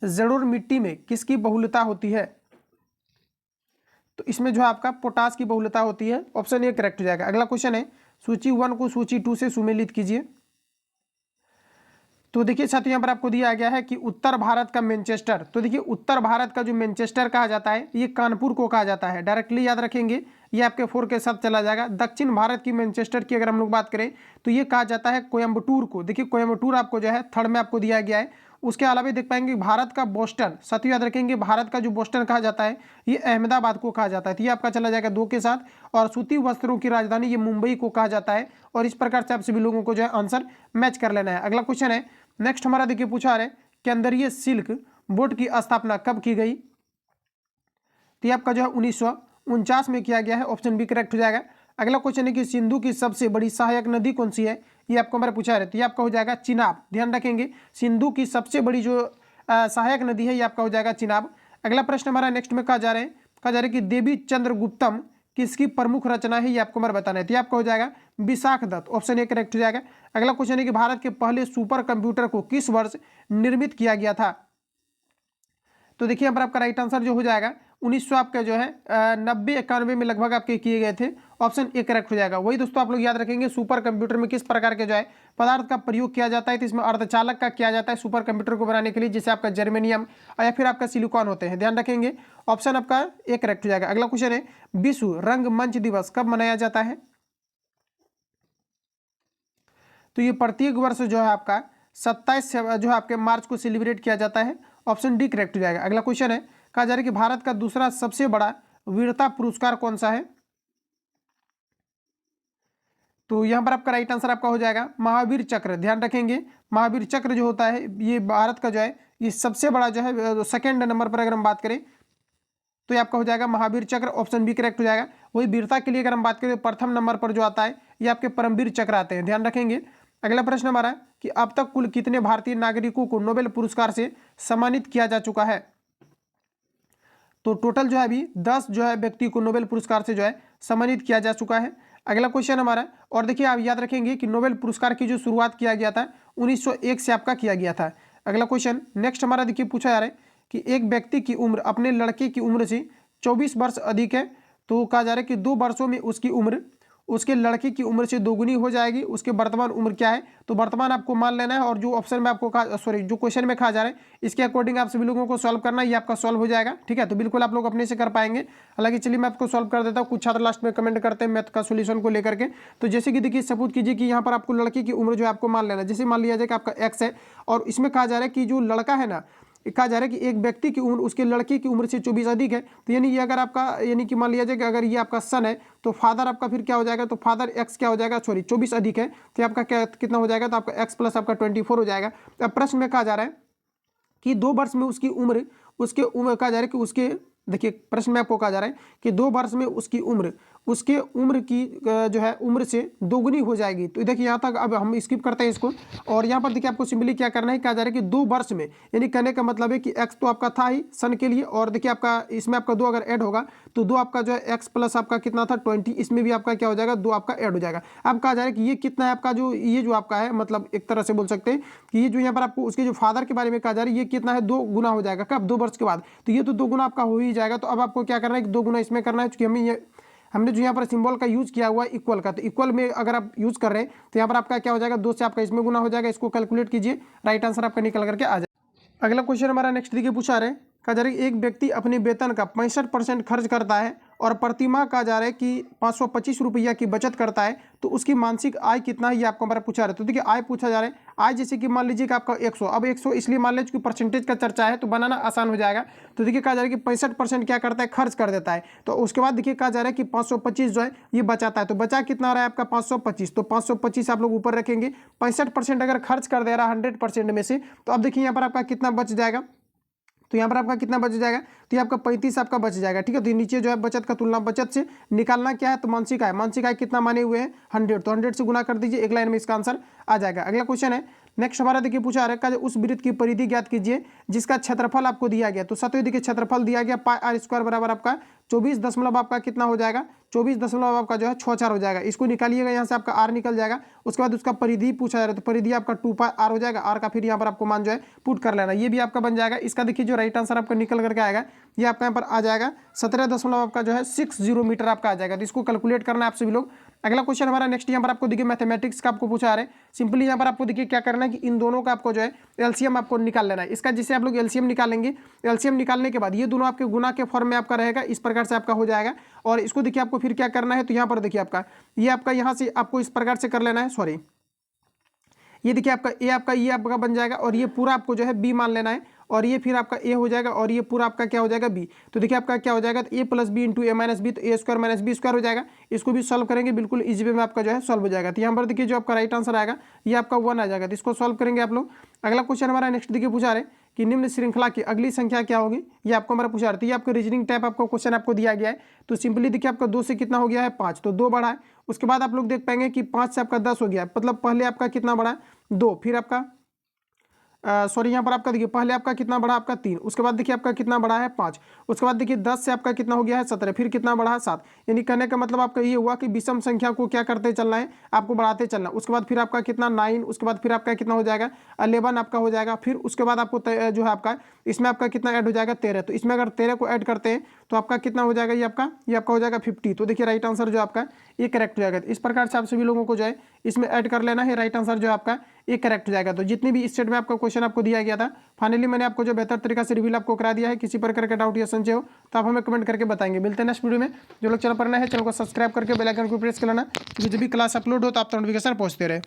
जरूर मिट्टी में किसकी बहुलता होती है, तो इसमें जो है आपका पोटास की बहुलता होती है, ऑप्शन ए करेक्ट हो जाएगा। अगला क्वेश्चन है सूची 1 को सूची 2 से सुमेलित कीजिए। तो देखिए साथियों यहाँ पर आपको दिया गया है कि उत्तर भारत का मैनचेस्टर, तो देखिए उत्तर भारत का जो मैनचेस्टर कहा जाता है ये कानपुर को कहा जाता है, डायरेक्टली याद रखेंगे, ये आपके 4 के साथ चला जाएगा। दक्षिण भारत की मैनचेस्टर की अगर हम लोग बात करें तो ये कहा जाता है कोयम्बटूर को, देखिए कोयम्बटूर आपको जो है थर्ड में आपको दिया गया है। उसके अलावा देख पाएंगे भारत का बोस्टन, साथियों याद रखेंगे भारत का जो बोस्टन कहा जाता है ये अहमदाबाद को कहा जाता है, तो ये आपका चला जाएगा 2 के साथ। और सूती वस्त्रों की राजधानी ये मुंबई को कहा जाता है, और इस प्रकार से आप सभी लोगों को जो है आंसर मैच कर लेना है। अगला क्वेश्चन है नेक्स्ट हमारा देखिए पूछा रहे केंद्रीय सिल्क बोर्ड की स्थापना कब की गई, तो ये आपका जो है 1949 में किया गया है, ऑप्शन बी करेक्ट हो जाएगा। अगला क्वेश्चन है कि सिंधु की सबसे बड़ी सहायक नदी कौन सी है, ये आपको हमारा पूछा रहे, तो ये आपका हो जाएगा चिनाब, ध्यान रखेंगे सिंधु की सबसे बड़ी जो सहायक नदी है ये आपका हो जाएगा चिनाब। अगला प्रश्न हमारा नेक्स्ट में कहा जा रहा है कि देवी चंद्रगुप्तम किसकी प्रमुख रचना है, ये आपको हमारा बताना है, तो ये आपका हो जाएगा Vishakh Dutt, option A correct हो जाएगा। अगला क्वेश्चन है कि भारत के पहले सुपर कंप्यूटर को किस वर्ष निर्मित किया गया था, तो देखिए यहाँ पर आपका राइट आंसर जो हो जाएगा 1900 आपका जो है 90-91 में लगभग आपके किए गए थे, ऑप्शन ए करेक्ट हो जाएगा। वही दोस्तों आप लोग याद रखेंगे सुपर कंप्यूटर में किस प्रकार के जो है पदार्थ का प्रयोग किया जाता है, तो इसमें अर्धचालक का किया जाता है सुपर कंप्यूटर को बनाने के लिए, जैसे आपका जर्मेनियम या फिर आपका सिलिकॉन होते हैं, ध्यान रखेंगे, ऑप्शन आपका ए करेक्ट हो जाएगा। अगला क्वेश्चन है विश्व रंगमंच दिवस कब मनाया जाता है, तो ये प्रत्येक वर्ष जो है आपका 27 जो है आपके मार्च को सेलिब्रेट किया जाता है, ऑप्शन डी करेक्ट हो जाएगा। अगला क्वेश्चन है कहा जा रहा है कि भारत का दूसरा सबसे बड़ा वीरता पुरस्कार कौन सा है, तो यहां पर आपका राइट आंसर आपका हो जाएगा महावीर चक्र, ध्यान रखेंगे महावीर चक्र जो होता है ये भारत का जो है ये सबसे बड़ा जो है सेकंड नंबर पर अगर हम बात करें तो ये आपका हो जाएगा महावीर चक्र, ऑप्शन बी करेक्ट हो जाएगा। वही वीरता के लिए अगर हम बात करें तो प्रथम नंबर पर जो आता है ये आपके परमवीर चक्र आते हैं, ध्यान रखेंगे। अगला प्रश्न हमारा कि अब तक कुल कितने भारतीय नागरिकों को नोबेल पुरस्कार से सम्मानित किया जा चुका है, तो टोटल जो है अभी 10 जो है व्यक्ति को नोबेल पुरस्कार से जो है सम्मानित किया जा चुका है। अगला क्वेश्चन हमारा, और देखिए आप याद रखेंगे कि नोबेल पुरस्कार की जो शुरुआत किया गया था 1901 से आपका किया गया था। अगला क्वेश्चन नेक्स्ट हमारा देखिए पूछा जा रहा है कि एक व्यक्ति की उम्र अपने लड़के की उम्र से 24 वर्ष अधिक है, तो कहा जा रहा है कि 2 वर्षों में उसकी उम्र उसके लड़के की उम्र से दोगुनी हो जाएगी। उसके वर्तमान उम्र क्या है, तो वर्तमान आपको मान लेना है, और जो ऑप्शन में आपको कहा जो क्वेश्चन में कहा जा रहा है इसके अकॉर्डिंग आप सभी लोगों को सॉल्व करना है, ये आपका सॉल्व हो जाएगा, ठीक है, तो बिल्कुल आप लोग अपने से कर पाएंगे। हालांकि चलिए मैं आपको सॉल्व कर देता हूँ, कुछ छात्र लास्ट में कमेंट करते हैं मैथ का सोल्यूशन को लेकर के। तो जैसे कि देखिए सपोज कीजिए कि यहाँ पर आपको लड़के की उम्र जो है आपको मान लेना, जैसे मान लिया जाए कि आपका एक्स है, और इसमें कहा जा रहा है कि जो लड़का है ना, कहा जा रहा है कि एक व्यक्ति की उम्र उसके लड़के की उम्र से 24 अधिक है, तो यानी ये अगर आपका यानी कि मान लिया जाए कि अगर ये आपका सन है तो फादर आपका फिर क्या हो जाएगा, तो फादर एक्स क्या हो जाएगा, सॉरी 24 अधिक है, तो आपका क्या कितना हो जाएगा, तो आपका एक्स प्लस आपका 24 हो जाएगा। अब प्रश्न में कहा जा रहा है कि 2 वर्ष में उसकी उम्र कहा जा रहा है कि उसके, देखिए प्रश्न में आपको कहा जा रहा है कि 2 वर्ष में उसकी उम्र की जो है उम्र से दोगुनी हो जाएगी। तो देखिए यहाँ तक अब हम स्किप करते हैं इसको, और यहाँ पर देखिए आपको सिंपली क्या करना है, कहा जा रहा है कि 2 वर्ष में, यानी कहने का मतलब है कि एक्स तो आपका था ही सन के लिए, और देखिए आपका इसमें आपका 2 अगर ऐड होगा तो 2 आपका जो है एक्स प्लस आपका कितना था 20, इसमें भी आपका क्या हो जाएगा 2 आपका ऐड हो जाएगा। अब कहा जा रहा है कि ये कितना है आपका जो ये जो आपका है, मतलब एक तरह से बोल सकते हैं कि ये जो यहाँ पर आपको उसके जो फादर के बारे में कहा जा रहा है ये कितना है 2 गुना हो जाएगा, कब 2 वर्ष के बाद, तो ये तो 2 गुना आपका हो ही जाएगा। तो अब आपको क्या करना है कि 2 गुना इसमें करना है, क्योंकि हमने जो यहाँ पर सिंबल का यूज किया हुआ है इक्वल का, तो इक्वल में अगर आप यूज कर रहे हैं तो यहाँ पर आपका क्या हो जाएगा 2 से आपका इसमें गुना हो जाएगा, इसको कैलकुलेट कीजिए, राइट आंसर आपका निकल करके आ जाएगा। अगला क्वेश्चन हमारा नेक्स्ट देखिए पूछा रहे, कहा जा रहा है एक व्यक्ति अपने वेतन का 65% खर्च करता है और प्रतिमाह कहा जा रहा है कि 525 रुपया की बचत करता है, तो उसकी मानसिक आय कितना है ये आपको हमारा पूछा रहा है। तो देखिए आय पूछा जा रहा है, आय जैसे कि मान लीजिए कि आपका 100, अब 100 इसलिए मान लीजिए कि परसेंटेज का चर्चा है तो बनाना आसान हो जाएगा। तो देखिए कहा जा रहा है कि 65% क्या करता है, खर्च कर देता है, तो उसके बाद देखिए कहा जा रहा है कि 525 जो है ये बचाता है, तो बचा कितना आ रहा है आपका 525, तो 525 आप लोग ऊपर रखेंगे। 65% अगर खर्च कर दे रहा है 100% में से, तो अब देखिए यहाँ पर आपका कितना बच जाएगा, तो यहाँ पर आपका कितना बच जाएगा, तो ये आपका 35 आपका बच जाएगा। ठीक है, तो नीचे जो है बचत का तुलना बचत से निकालना क्या है, तो मानसिक आय, मानसिक आय कितना माने हुए हैं 100, तो 100 से गुना कर दीजिए, एक लाइन में इसका आंसर आ जाएगा। अगला क्वेश्चन है नेक्स्ट हमारा देखिए पूछा रखा है उस वृत्त की परिधि ज्ञात कीजिए जिसका क्षेत्रफल आपको दिया गया। तो सतवें देखिए क्षेत्रफल दिया गया पाई आर स्क्वायर बराबर आपका 24 दशमलव आपका कितना हो जाएगा, 24 दशमलव आपका जो है 64 हो जाएगा। इसको निकालिएगा, यहाँ से आपका आर निकल जाएगा। उसके बाद उसका परिधि पूछा जा रहा है, तो परिधि आपका 2 पाई आर हो जाएगा। आर का फिर यहाँ पर आपको मान जो है पुट कर लेना, ये भी आपका बन जाएगा। इसका देखिए जो राइट आंसर आपका निकल करके आएगा ये आपका यहाँ पर आ जाएगा 17 दशमलव आपका जो है 60 मीटर आपका आ जाएगा। तो इसको कैलकुलेट करना है आप सभी लोग। अगला क्वेश्चन हमारा नेक्स्ट यहाँ पर आपको देखिए मैथमेटिक्स का आपको पूछा आ रहा है। सिंपली यहाँ पर आपको देखिए क्या करना है कि इन दोनों का आपको जो है एलसीएम आपको निकाल लेना है। इसका जिसे आप लोग एलसीएम निकालेंगे, एलसीएम निकालने के बाद ये दोनों आपके गुना के फॉर्म में आपका रहेगा, इस प्रकार से आपका हो जाएगा। और इसको देखिए आपको फिर क्या करना है, तो यहाँ पर देखिए आपका यहाँ से आपको इस प्रकार से कर लेना है, सॉरी ये देखिए आपका ये आपका बन जाएगा और ये पूरा आपको जो है बी मान लेना है और ये फिर आपका ए हो जाएगा और ये पूरा आपका क्या हो जाएगा बी। तो देखिए आपका क्या हो जाएगा, तो ए प्लस बी इंटू ए माइनस बी, तो ए स्क्वायर माइनस बी स्क्वायर हो जाएगा। इसको भी सॉल्व करेंगे बिल्कुल इजी वे में आपका जो है सॉल्व हो जाएगा। तो यहाँ पर देखिए जो आपका राइट आंसर आएगा ये आपका 1 आ जाएगा। तो इसको सॉल्व करेंगे आप लोग। अगला क्वेश्चन हमारा नेक्स्ट देखिए पूछा रहे कि निम्न श्रृंखला की अगली संख्या क्या होगी, ये आपको हमारा पूछा रहा है। ये आपको रीजनिंग टाइप आपको क्वेश्चन आपको दिया गया है। तो सिंपली देखिए आपका 2 से कितना हो गया है 5, तो 2 बढ़ा है। उसके बाद आप लोग देख पाएंगे कि 5 से आपका 10 हो गया है, मतलब पहले आपका कितना बढ़ा है 2, फिर आपका सॉरी यहाँ पर आपका देखिए पहले आपका कितना बढ़ा आपका 3, उसके बाद देखिए आपका कितना बढ़ा है 5, उसके बाद देखिए 10 से आपका कितना हो गया है 17, फिर कितना बढ़ा है 7। यानी कहने का मतलब आपका ये हुआ कि विषम संख्या को क्या करते चलना है, आपको बढ़ाते चलना। उसके बाद फिर आपका कितना 9, उसके बाद फिर आपका कितना हो जाएगा 11 आपका हो जाएगा। फिर उसके बाद आपको जो है आपका इसमें आपका कितना ऐड हो जाएगा 13। तो इसमें अगर 13 को ऐड करते हैं तो आपका कितना हो जाएगा, ये आपका हो जाएगा 50। तो देखिए राइट आंसर जो आपका ये करेक्ट हो जाएगा। इस प्रकार से आप सभी लोगों को जो है इसमें ऐड कर लेना है, राइट आंसर जो आपका ये करेक्ट हो जाएगा। तो जितने भी स्टेट में आपका क्वेश्चन आपको दिया गया था फाइनली मैंने आपको जो बेहतर तरीका से रिवील आपको करा दिया है। किसी प्रकार का डाउट या संशय हो तो आप हमें कमेंट करके बताएंगे। मिलते हैं नेक्स्ट वीडियो में। जो लोग चैनल पर नए हैं चैनल को सब्सक्राइब करके बेल आइकन को प्रेस कर लेना, क्योंकि जब भी क्लास अपलोड हो तो आप नोटिफिकेशन पहुंचते रहे।